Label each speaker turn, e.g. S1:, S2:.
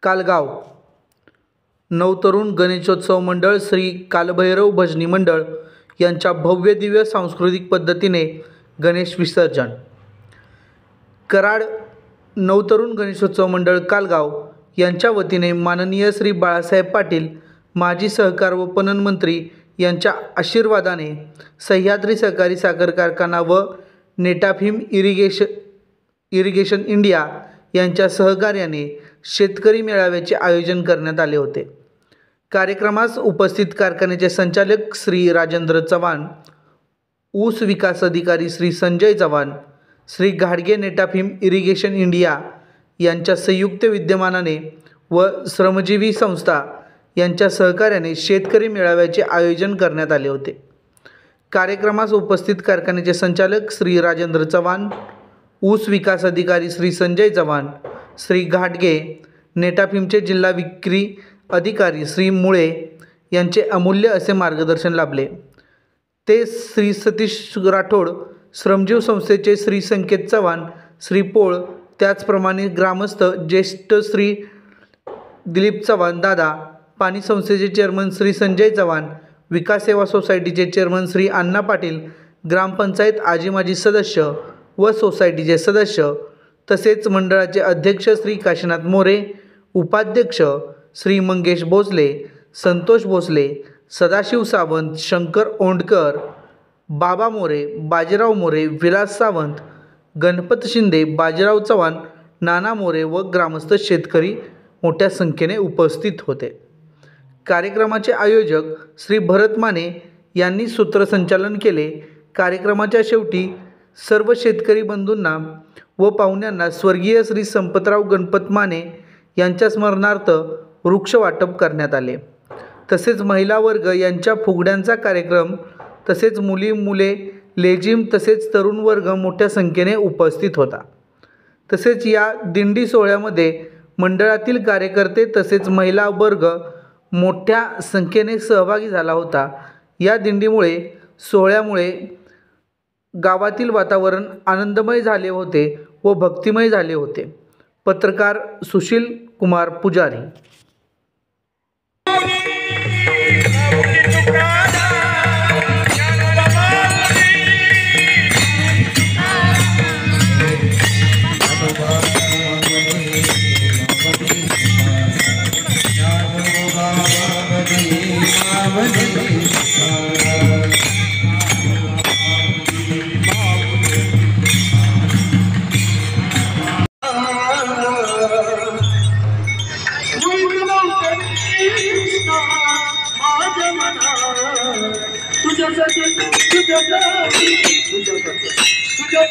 S1: कालगाव नवतरुण गणेशोत्सव मंडळ श्री कालभैरव भजनी मंडळ यांच्या भव्य दिव्य सांस्कृतिक पद्धतीने गणेश विसर्जन। कराड नवतरुण गणेशोत्सव मंडळ कालगाव यांच्या वतीने माननीय श्री बाळासाहेब पाटील माजी सहकार व पणन मंत्री यांच्या आशीर्वादाने सह्याद्री सहकारी साखर कारखाना व नेटाफिम इरिगेशन इंडिया यांच्या सहकार्याने शेतकरी मेळाव्याचे आयोजन करण्यात आले होते। कार्यक्रमास उपस्थित कारखान्याचे संचालक श्री राजेंद्र चव्हाण, ऊस विकास अधिकारी श्री संजय चव्हाण, श्री घाडगे नेटाफिम इरिगेशन इंडिया यांच्या संयुक्त विद्यमानाने व श्रमजीवी संस्था यांच्या सहकार्याने शेतकरी मेळाव्याचे आयोजन करण्यात आले होते। कार्यक्रमास उपस्थित कारखान्याचे संचालक श्री राजेंद्र चव्हाण, ऊस विकास अधिकारी श्री संजय चव्हाण, श्री घाटगे नेटाफिमचे जिल्हा विक्री अधिकारी श्री मुळे यांचे अमूल्य असे मार्गदर्शन लाभले। ते श्री सतीश राठोड, श्रमजीव संस्थेचे श्री संकेत चव्हाण, श्री पोळ, त्याचप्रमाणे ग्रामस्थ ज्येष्ठ श्री दिलीप चव्हाण दादा, पाणी संस्थेचे चेअरमन श्री संजय चव्हाण, विकास सेवा सोसायटीचे चेअरमन श्री अण्णा पाटील, ग्रामपंचायत आजी माजी सदस्य व सोसायटीचे सदस्य, तसेच मंडळाचे अध्यक्ष श्री काशीनाथ मोरे, उपाध्यक्ष श्री मंगेश भोसले, संतोष भोसले, सदाशिव सावंत, शंकर ओंडकर, बाबा मोरे, बाजीराव मोरे, विलास सावंत, गणपत शिंदे, बाजीराव चव्हाण, नाना मोरे व ग्रामस्थ शेतकरी मोठ्या संख्येने उपस्थित होते। कार्यक्रमाचे आयोजक श्री भरत माने यांनी सूत्रसंचालन केले। कार्यक्रमाच्या शेवटी सर्व शेतकरी बंधूंना व पाहुण्यांना स्वर्गीय श्री संपतराव गणपत माने यांच्या स्मरणार्थ वृक्ष वाटप करण्यात आले। तसेच महिला वर्ग यांच्या फुगड्यांचा कार्यक्रम, तसेच मुली मुले लेझिम, तसेच तरुण वर्ग मोठ्या संख्येने उपस्थित होता। तसेच या दिंडी सोहळ्यामध्ये मंडळातील कार्यकर्ते तसेच महिला वर्ग मोठ्या संख्येने सहभागी झाला होता। या दिंडीमुळे सोहळ्यामुळे गावातील वातावरण आनंदमय झाले होते व भक्तिमय झाले होते। पत्रकार सुशील कुमार पुजारी।
S2: तुझ्या